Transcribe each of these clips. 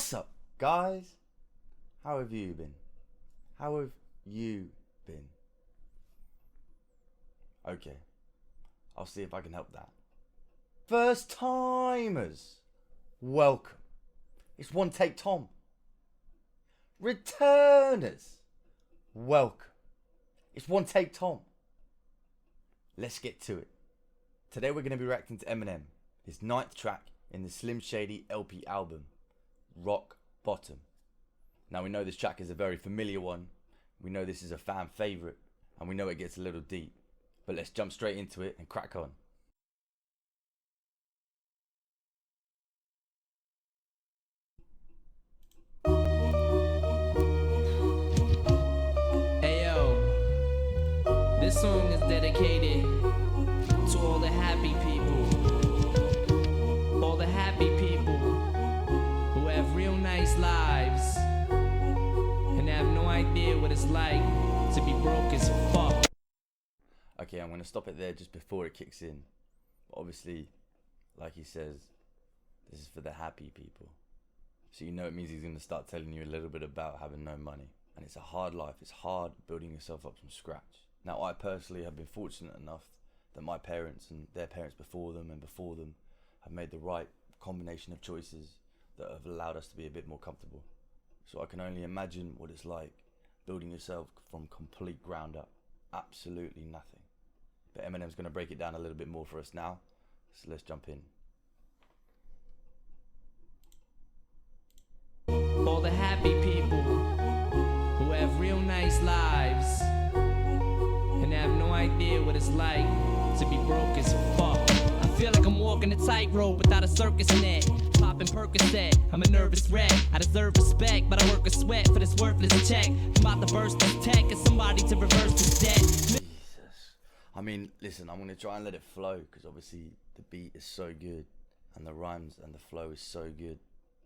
What's up, guys? How have you been? How have you been? Okay, I'll see if I can help that. First timers, welcome. It's One Take Tom. Returners, welcome. It's One Take Tom. Let's get to it. Today we're going to be reacting to Eminem, his 9th track in the Slim Shady LP album, Rock Bottom. Now we know this track is a very familiar one, we know this is a fan favourite, and we know it gets a little deep. But let's jump straight into it and crack on. This song is dedicated to all the happy people. All the happy people who have real nice lives and have no idea what it's like to be broke as fuck. Okay, I'm going to stop it there just before it kicks in. But obviously, like he says, this is for the happy people. So you know it means he's going to start telling you a little bit about having no money. And it's a hard life. It's hard building yourself up from scratch. Now, I personally have been fortunate enough that my parents and their parents before them have made the right combination of choices that have allowed us to be a bit more comfortable. So I can only imagine what it's like building yourself from complete ground up. Absolutely nothing. But Eminem's going to break it down a little bit more for us now. So let's jump in. All the happy people who have real nice lives and have no idea what it's like to be broke as fuck. I feel like I'm walking a tightrope without a circus net. Popping Percocet, I'm a nervous wreck. I deserve respect, but I work a sweat for this worthless check. I'm about to burst this tech and somebody to reverse this debt. Jesus. I mean, listen, I'm going to try and let it flow because obviously the beat is so good and the rhymes and the flow is so good.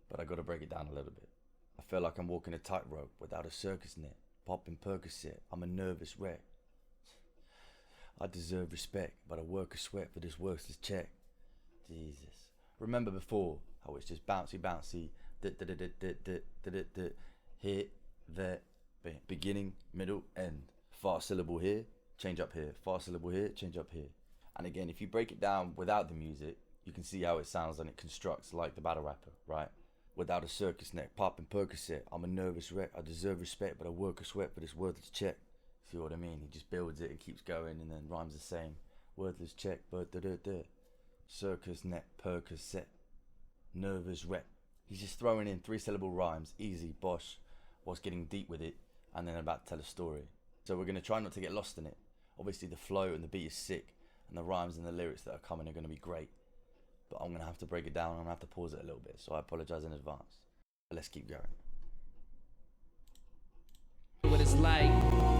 But I got to break it down a little bit. I feel like I'm walking a tightrope without a circus net. Popping Percocet, I'm a nervous wreck. I deserve respect, but I work a sweat for this worthless check. Jesus. Remember before how it's just bouncy, hit, there, beginning, middle, end. Fast syllable here, change up here. Fast syllable here, change up here. And again, if you break it down without the music, you can see how it sounds and it constructs like the battle rapper, right? Without a circus neck, popping Percocet, I'm a nervous wreck. I deserve respect, but I work a sweat for this worthless check. See what I mean? He just builds it and keeps going and then rhymes the same. Worthless check, but circus net, Percocet, nervous wreck. He's just throwing in 3-syllable rhymes, easy, bosh, whilst getting deep with it, and then about to tell a story. So we're going to try not to get lost in it. Obviously the flow and the beat is sick, and the rhymes and the lyrics that are coming are going to be great. But I'm going to have to break it down, I'm going to have to pause it a little bit, so I apologise in advance. But let's keep going. What it's like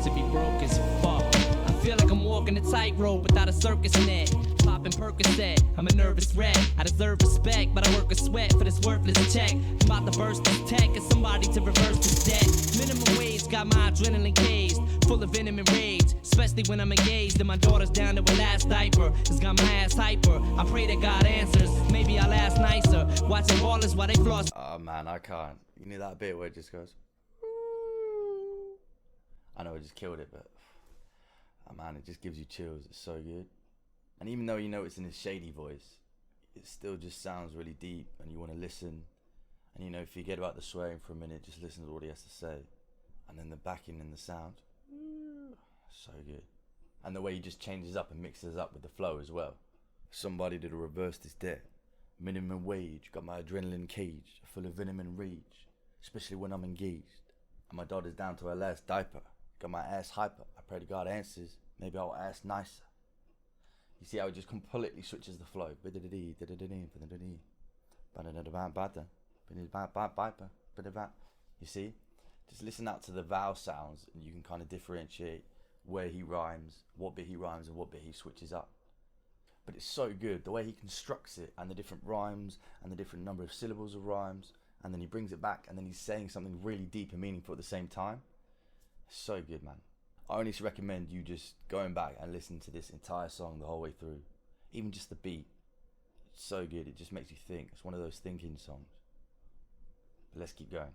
to be broke as fuck. I feel like I'm walking a tightrope without a circus net. Popping Percocet, I'm a nervous wreck. I deserve respect, but I work a sweat for this worthless check. I'm about to burst this tech and somebody to reverse this debt. Minimum wage got my adrenaline caged, full of venom and rage, especially when I'm engaged and my daughter's down to her last diaper. It's got my ass hyper. I pray that God answers. Maybe I'll ask nicer. Watching ballers while they floss. Oh man, I can't. You need that bit where it just goes. I know I just killed it, but oh man, it just gives you chills. It's so good. And even though you know it's in his shady voice, it still just sounds really deep and you want to listen. And you know, forget about the swearing for a minute, just listen to what he has to say. And then the backing and the sound, so good. And the way he just changes up and mixes up with the flow as well. Somebody to reverse this debt. Minimum wage, got my adrenaline caged, full of venom and rage, especially when I'm engaged. And my daughter's down to her last diaper. Got my ass hyper. I pray to God answers. Maybe I'll ask nicer. You see how it just completely switches the flow. You see? Just listen out to the vowel sounds and you can kind of differentiate where he rhymes, what bit he rhymes and what bit he switches up. But it's so good, the way he constructs it and the different rhymes and the different number of syllables of rhymes, and then he brings it back and then he's saying something really deep and meaningful at the same time. So good, man. I only recommend you just going back and listen to this entire song the whole way through. Even just the beat. It's so good, it just makes you think. It's one of those thinking songs. But let's keep going.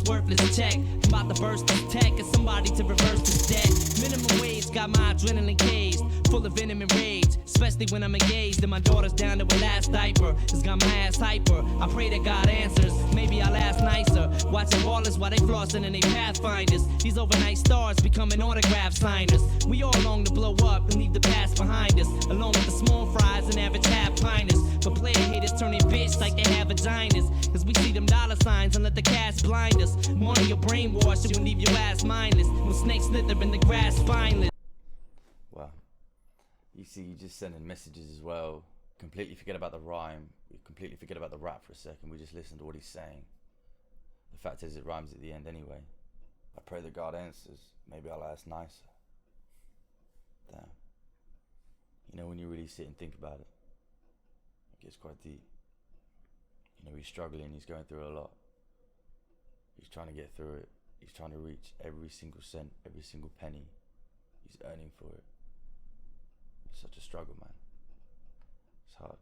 Worthless check. I'm about to burst this tech and somebody to reverse this debt. Minimum wage got my adrenaline caged, full of venom and rage, especially when I'm engaged and my daughter's down to her last diaper. It's got my ass hyper. I pray that God answers. Maybe I'll ask nicer. Watching ballers while they flossing and they pathfinders. These overnight stars becoming autograph signers. We all long to blow up and leave the past behind us, along with the small fries and average half piners. But player haters turning bitch like they have vaginas, cause we see them dollar signs and let the cash blind us. Money your brainwash, it will leave your ass mindless. When snakes slither in the grass spineless. Wow. You see, you just sending messages as well. Completely forget about the rhyme. We completely forget about the rap for a second. We just listen to what he's saying. The fact is, it rhymes at the end anyway. I pray that God answers. Maybe I'll ask nicer. Damn. You know, when you really sit and think about it, it gets quite deep. You know, he's struggling, he's going through a lot. He's trying to get through it. He's trying to reach every single cent, every single penny. He's earning for it. It's such a struggle, man. It's hard.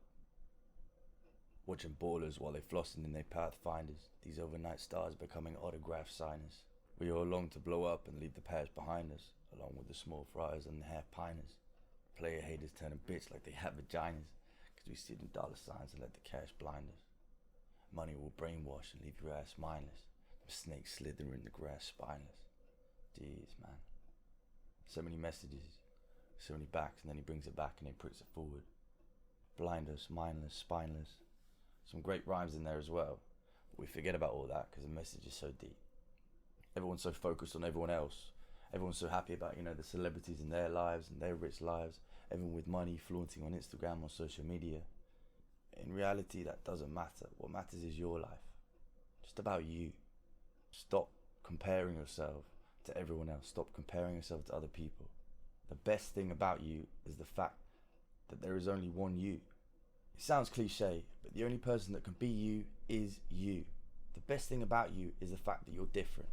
Watching ballers while they flossing in their pathfinders. These overnight stars becoming autograph signers. We all long to blow up and leave the past behind us, along with the small fries and the half piners. Player haters turning bitch like they have vaginas, cause we see them dollar signs and let the cash blind us. Money will brainwash and leave your ass mindless. Snakes slither in the grass spineless. Jeez, man. So many messages, so many backs, and then he brings it back and he puts it forward. Blind us, mindless, spineless. Some great rhymes in there as well, but we forget about all that because the message is so deep. Everyone's so focused on everyone else. Everyone's so happy about, you know, the celebrities in their lives and their rich lives. Everyone with money flaunting on Instagram, on social media. In reality, that doesn't matter. What matters is your life. Just about you. Stop comparing yourself to everyone else. Stop comparing yourself to other people. The best thing about you is the fact that there is only one you. It sounds cliche, but the only person that can be you is you. The best thing about you is the fact that you're different.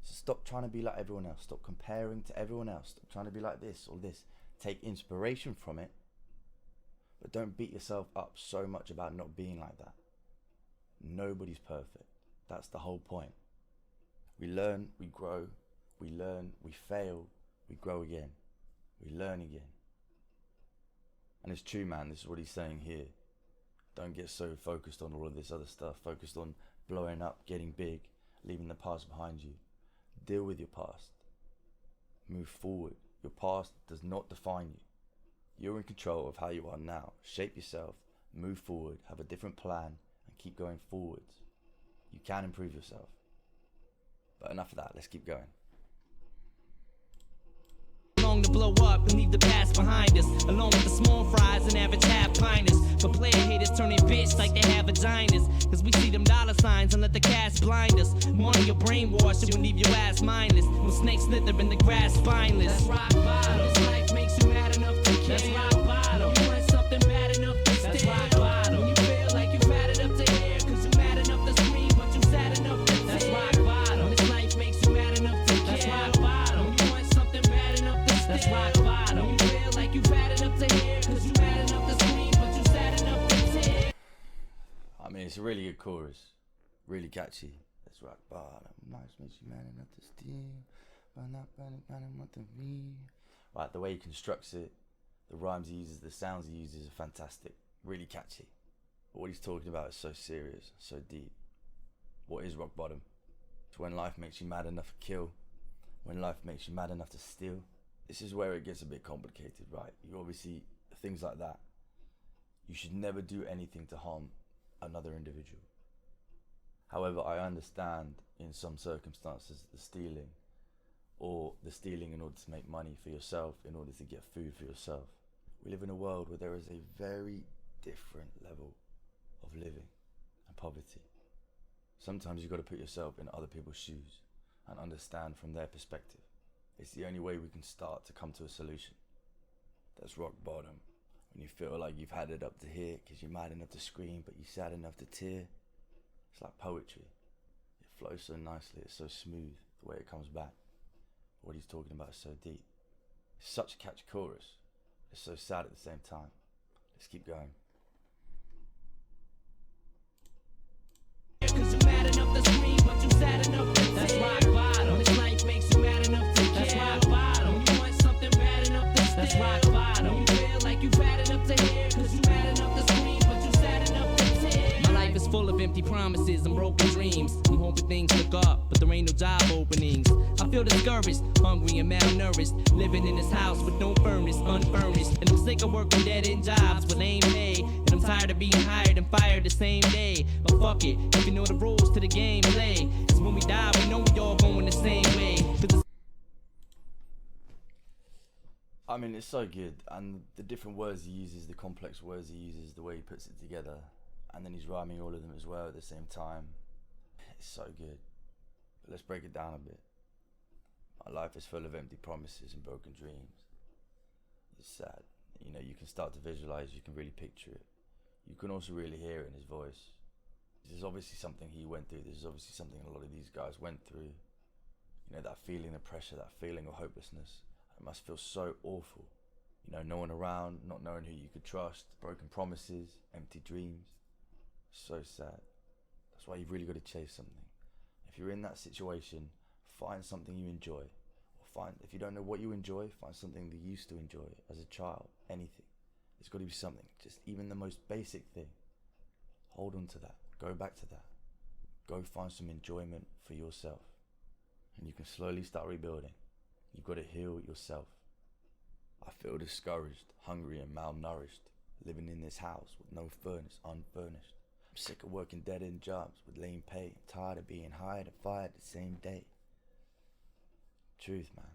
So stop trying to be like everyone else. Stop comparing to everyone else. Stop trying to be like this or this. Take inspiration from it, but don't beat yourself up so much about not being like that. Nobody's perfect. That's the whole point. We learn, we grow, we learn, we fail, we grow again, we learn again. And it's true, man, this is what he's saying here. Don't get so focused on all of this other stuff, focused on blowing up, getting big, leaving the past behind you. Deal with your past. Move forward. Your past does not define you. You're in control of how you are now. Shape yourself, move forward, have a different plan, and keep going forwards. You can improve yourself. But enough of that, let's keep going. Long to blow up and leave the past behind us, along with the small fries and average half piners. But player haters turning bitch like they have vaginas, cause we see them dollar signs and let the cash blind us. Money your brainwash, it will leave your ass mindless. When snakes slither in the grass spineless. That's rock bottom. This life makes you mad enough to care. That's rock bottom. You want something bad enough to stay. That's rock bottom. When you feel like you've had it up to here, cause you mad enough to scream, but you sad enough to tear. That's rock bottom. This life makes you mad enough to care. That's rock bottom. You want something bad enough to stay. That's rock bottom. You feel like you've had it up to here, cause you mad enough to scream, but you sad enough to tear. I mean, it's a really good chorus. Really catchy. That's rock bottom. Nice makes you mad enough to steal, but not bad enough to be. Right, the way he constructs it, the rhymes he uses, the sounds he uses are fantastic. Really catchy. But what he's talking about is so serious, so deep. What is rock bottom? It's when life makes you mad enough to kill. When life makes you mad enough to steal. This is where it gets a bit complicated, right? You obviously, things like that. You should never do anything to harm another individual. However, I understand in some circumstances the stealing, or the stealing in order to make money for yourself, in order to get food for yourself. We live in a world where there is a very different level of living and poverty. Sometimes you've got to put yourself in other people's shoes and understand from their perspective. It's the only way we can start to come to a solution. That's rock bottom. When you feel like you've had it up to here because you're mad enough to scream but you're sad enough to tear. It's like poetry. It flows so nicely, it's so smooth the way it comes back. What he's talking about is so deep. It's such a catchy chorus. It's so sad at the same time. Let's keep going. enough to hear, cause you mad enough to scream, but you sad enough to tear. My life is full of empty promises and broken dreams. I'm hoping things look up, but there ain't no job openings. I feel discouraged, hungry and malnourished, living in this house with no furnace, unfurnished. And I'm sick of working dead-end jobs with lame pay, and I'm tired of being hired and fired the same day. But fuck it, if you know the rules to the game, play. Cause when we die, we know we all going the same way. I mean, it's so good, and the different words he uses, the complex words he uses, the way he puts it together, and then he's rhyming all of them as well at the same time. It's so good. But let's break it down a bit. My life is full of empty promises and broken dreams. It's sad. You know, you can start to visualize, you can really picture it. You can also really hear it in his voice. This is obviously something he went through. This is obviously something a lot of these guys went through. You know, that feeling of pressure, that feeling of hopelessness. It must feel so awful. You know, no one around, not knowing who you could trust, broken promises, empty dreams. So sad. That's why you've really got to chase something. If you're in that situation, find something you enjoy. Or if you don't know what you enjoy, find something that you used to enjoy as a child. Anything. It's got to be something, just even the most basic thing. Hold on to that. Go back to that. Go find some enjoyment for yourself. And you can slowly start rebuilding. You've got to heal yourself. I feel discouraged, hungry and malnourished, living in this house with no furnace, unfurnished. I'm sick of working dead-end jobs with lame pay. I'm tired of being hired and fired the same day. Truth, man.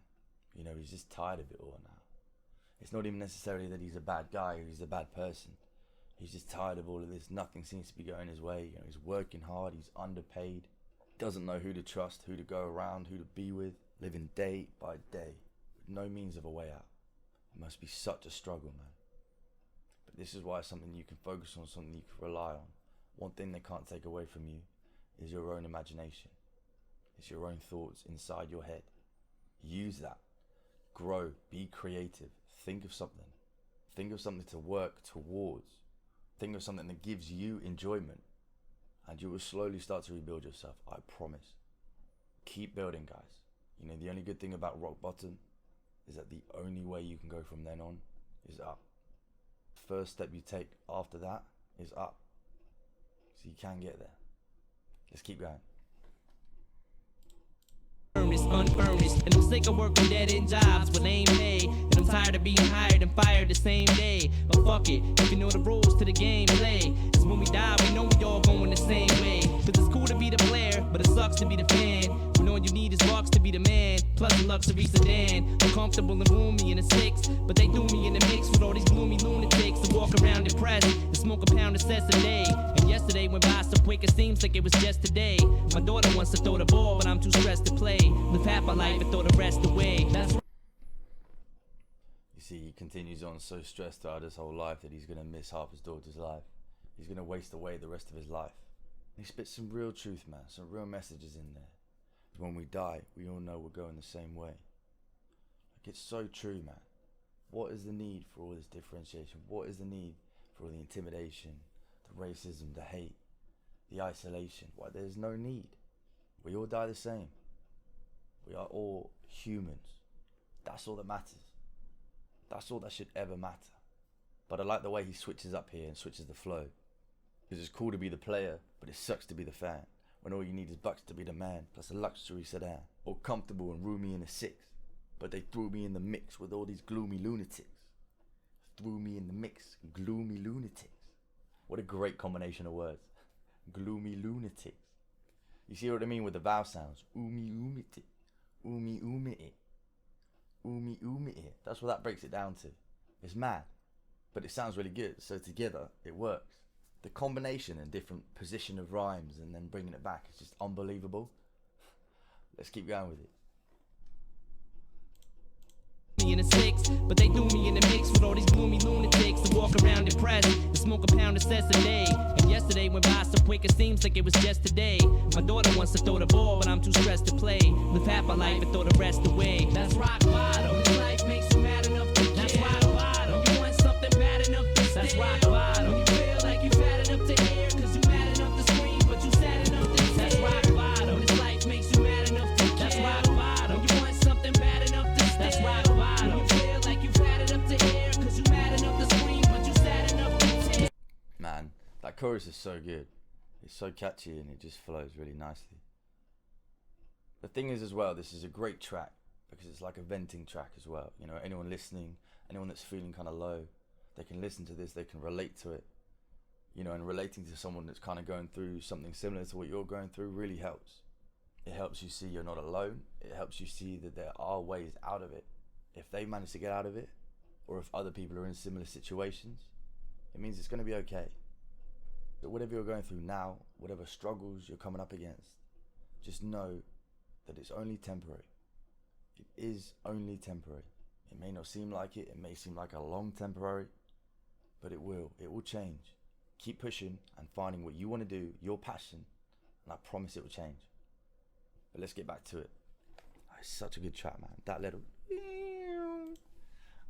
You know, he's just tired of it all now. It's not even necessarily that he's a bad guy or he's a bad person. He's just tired of all of this. Nothing seems to be going his way. You know, he's working hard, he's underpaid, doesn't know who to trust, who to go around, who to be with, living day by day with no means of a way out. It must be such a struggle, man. But this is why it's something you can focus on, something you can rely on. One thing they can't take away from you is your own imagination. It's your own thoughts inside your head. Use that. Grow. Be creative. Think of something. Think of something to work towards. Think of something that gives you enjoyment. And you will slowly start to rebuild yourself. I promise. Keep building, guys. You know, the only good thing about rock bottom is that the only way you can go from then on is up. First step you take after that is up. So you can get there. Let's keep going. Unfurnished, and I'm sick of working dead-end jobs with lame pay, and I'm tired of being hired and fired the same day. But fuck it, if you know the rules to the game, play. Cause when we die, we know we all going the same way. Cause it's cool to be the player, but it sucks to be the fan. When all you need is bucks to be the man, plus a luxury sedan. I'm comfortable and roomy in a six, but they threw me in the mix with all these gloomy lunatics that walk around depressed and smoke a pound of cess a day. And yesterday went by so quick it seems like it was just today. My daughter wants to throw the ball, but I'm too stressed to play. Live half my life and throw the rest away. That's right. You see, he continues on so stressed throughout his whole life that he's going to miss half his daughter's life. He's going to waste away the rest of his life. And he spits some real truth, man, some real messages in there. When we die, we all know we're going the same way. Like, it's so true, man. What is the need for all this differentiation? What is the need for all the intimidation, the racism, the hate, the isolation? Why, there's no need. We all die the same. We are all humans. That's all that matters. That's all that should ever matter. But I like the way he switches up here and switches the flow. Because it's cool to be the player, but it sucks to be the fan. When all you need is bucks to be the man, plus a luxury sedan. All comfortable and roomy in a six. But they threw me in the mix with all these gloomy lunatics. Threw me in the mix, gloomy lunatics. What a great combination of words. Gloomy lunatics. You see what I mean with the vowel sounds? Oomy oomity. Oomy oomity. Oomy oomity. That's what that breaks it down to. It's mad, but it sounds really good. So together, it works. The combination and different position of rhymes and then bringing it back is just unbelievable. Let's keep going with it. In a six, but they threw me in the mix with all these gloomy lunatics that walk around depressed and smoke a pound of cess a day. And yesterday went by so quick it seems like it was just today. My daughter wants to throw the ball, but I'm too stressed to play. Live half my life and throw the rest away. That's rock bottom. When life makes you mad enough to That's care. Rock bottom. You want something bad enough to stare. That's rock bottom. When you feel like you fat enough to hear, cause you mad enough to scream, but you sad enough to tear. That's rock bottom. When this life makes you mad enough to care. That's rock bottom. You want something bad enough to stare. That's rock bottom. You feel like you fat enough to hear, cause you mad enough to scream, but you sad chorus is so good. It's so catchy and it just flows really nicely. The thing is as well, this is a great track because it's like a venting track as well. You know, anyone listening, anyone that's feeling kind of low, they can listen to this, they can relate to it. You know, and relating to someone that's kind of going through something similar to what you're going through really helps. It helps you see you're not alone. It helps you see that there are ways out of it. If they manage to get out of it, or if other people are in similar situations, it means it's going to be okay. But whatever you're going through now, whatever struggles you're coming up against, just know that it's only temporary. It is only temporary. It may not seem like it may seem like a long temporary, but it will change. Keep pushing and finding what you want to do, your passion, and I promise it will change. But let's get back to it. Oh, it's such a good track, man. That little,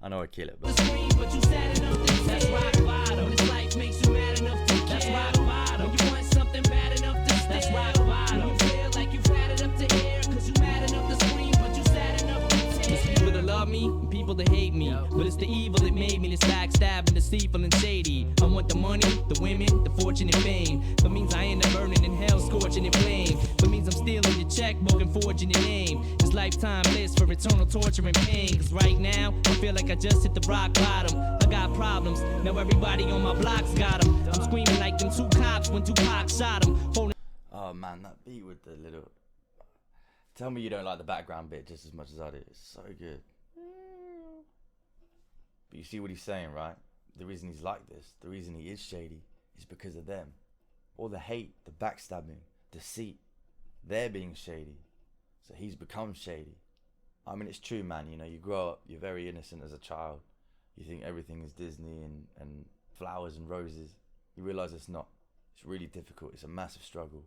I know I kill it, but That's rock bottom. This life makes you mad enough to care. That's rock bottom. You want something bad enough to stare. That's rock bottom. You feel like you've had it up to here, cause you mad enough to scream, but you sad enough to tear. There's people that love me and people that hate me, but it's the evil that made me this backstabbing, deceitful and shady. I want the money, the women, the fortune and fame. That means I end up burning in hell, scorching in flame. That means I'm stealing your checkbook and forging your name. It's lifetime bliss for eternal torture and pain. Cause right now, I feel like I just hit the rock bottom. I got problems, now everybody on my block's got them. I'm screaming like them two cops when Tupac shot him. oh man, that beat with the little, tell me you don't like the background bit just as much as I do. It's so good. But you see what he's saying, right? The reason he's like this, the reason he is shady, is because of them. All the hate, the backstabbing, deceit, they're being shady. So he's become shady. I mean, it's true, man. You know, you grow up, you're very innocent as a child. You think everything is Disney and flowers and roses. You realize it's not. It's really difficult. It's a massive struggle.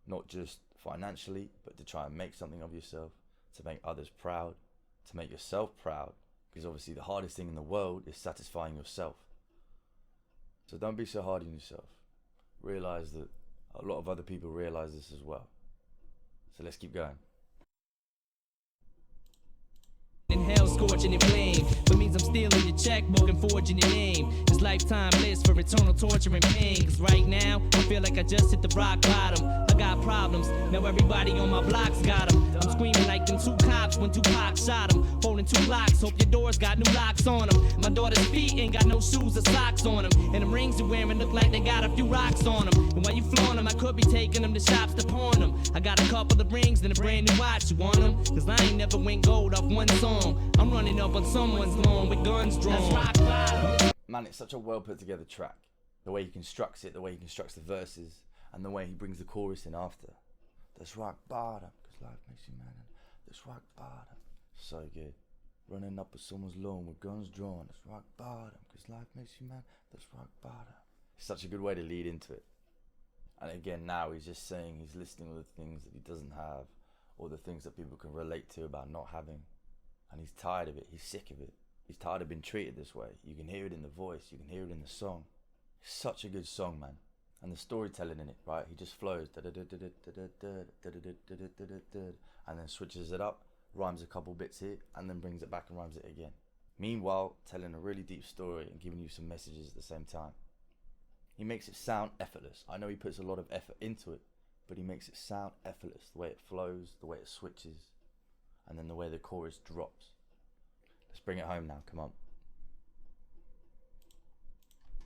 Not just financially, but to try and make something of yourself, to make others proud, to make yourself proud. Because obviously the hardest thing in the world is satisfying yourself. So don't be so hard on yourself. Realize that a lot of other people realize this as well. So let's keep going. In hell, scorching in flame. That means I'm stealing your checkbook and forging your name. It's lifetime bliss for eternal torture and pain. Cause right now, I feel like I just hit the rock bottom. I got problems, now everybody on my block's got them. I'm screaming like them two cops when Tupac shot him. Holding two blocks, hope your doors got new locks on them. My daughter's feet ain't got no shoes or socks on them. And the rings you're wearing look like they got a few rocks on them. And while you flaunt them, I could be taking them to shops to pawn them. I got a couple of rings and a brand new watch, you want them? Cause I ain't never went gold off one song. I'm running up on someone's lawn with guns drawn. That's rock bottom. Man, it's such a well put together track. The way he constructs it, the way he constructs the verses, and the way he brings the chorus in after. That's rock bottom, cause life makes you mad. That's rock bottom. So good. Running up on someone's lawn with guns drawn. That's rock bottom, cause life makes you mad. That's rock bottom. It's such a good way to lead into it. And again, now he's just saying he's listing all the things that he doesn't have, or the things that people can relate to about not having. And he's tired of it, he's sick of it. He's tired of being treated this way. You can hear it in the voice, you can hear it in the song. It's such a good song, man. And the storytelling in it, right? He just flows, and then switches it up, rhymes a couple bits here, and then brings it back and rhymes it again. Meanwhile, telling a really deep story and giving you some messages at the same time. He makes it sound effortless. I know he puts a lot of effort into it, but he makes it sound effortless. The way it flows, the way it switches, and then the way the chorus drops. Let's bring it home now, come on.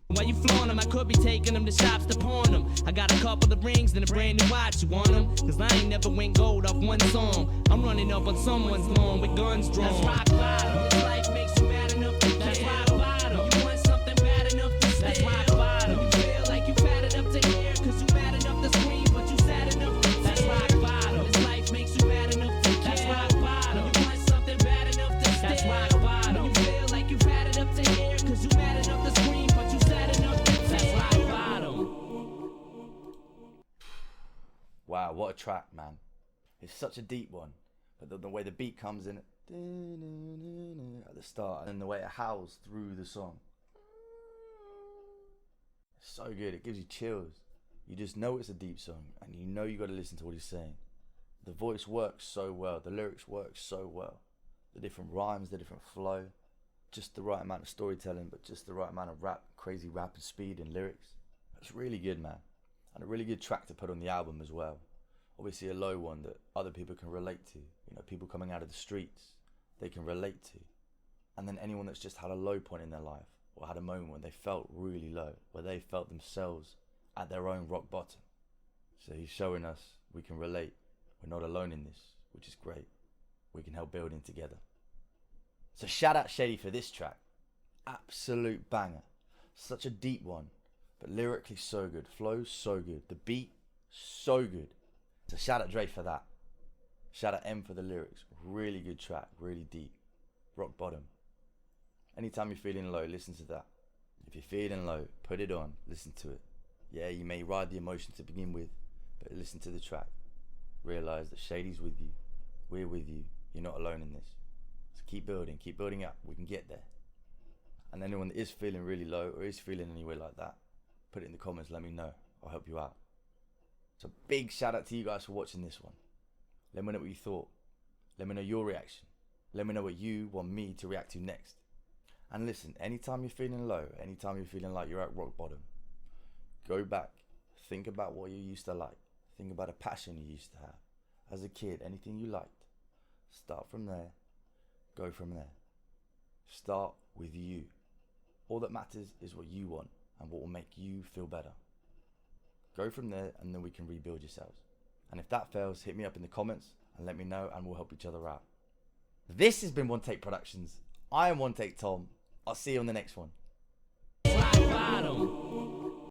While you flaunt them, I could be taking them to shops to pawn them. I got a couple of rings and a brand new watch, you want them? Cause I ain't never went gold off one song. I'm running up on someone's lawn with guns drawn. That's rock bottom. This life makes you mad enough to care. That's rock bottom. You want something bad enough to stare. That's rock bottom. You feel like you've had it up to here, cause you mad enough to scream, but you sad enough to tear. That's rock bottom. This life makes you mad enough to care. That's rock bottom. You want something bad enough to stare. That's rock bottom. You feel like you've had it up to here, cause you mad enough to scream, but you sad enough to tear. That's rock bottom. Wow, what a track, man. It's such a deep one. But the way the beat comes in at the start, and the way it howls through the song. It's so good, it gives you chills. You just know it's a deep song, and you know you got to listen to what he's saying. The voice works so well, the lyrics work so well. The different rhymes, the different flow, just the right amount of storytelling, but just the right amount of rap, crazy rap and speed and lyrics. It's really good, man. And a really good track to put on the album as well. Obviously a low one that other people can relate to. You know, people coming out of the streets, they can relate to. And then anyone that's just had a low point in their life, or had a moment when they felt really low, where they felt themselves at their own rock bottom. So he's showing us we can relate. We're not alone in this, which is great. We can help building together. So shout out Shady for this track. Absolute banger. Such a deep one, but lyrically so good. Flow so good. The beat so good. So shout out Dre for that. Shout out M for the lyrics. Really good track, really deep. Rock bottom. Anytime you're feeling low, listen to that. If you're feeling low, put it on, listen to it. Yeah, you may ride the emotion to begin with, but listen to the track. Realize that Shady's with you. We're with you. You're not alone in this. So keep building up. We can get there. And anyone that is feeling really low or is feeling anywhere like that, put it in the comments, let me know. I'll help you out. So big shout out to you guys for watching this one. Let me know what you thought. Let me know your reaction. Let me know what you want me to react to next. And listen, anytime you're feeling low, anytime you're feeling like you're at rock bottom, go back, think about what you used to like. Think about a passion you used to have. As a kid, anything you liked. Start from there, go from there. Start with you. All that matters is what you want and what will make you feel better. Go from there and then we can rebuild yourselves. And if that fails, hit me up in the comments and let me know and we'll help each other out. This has been One Take Productions. I am One Take Tom. I'll see you on the next one. Rock bottom.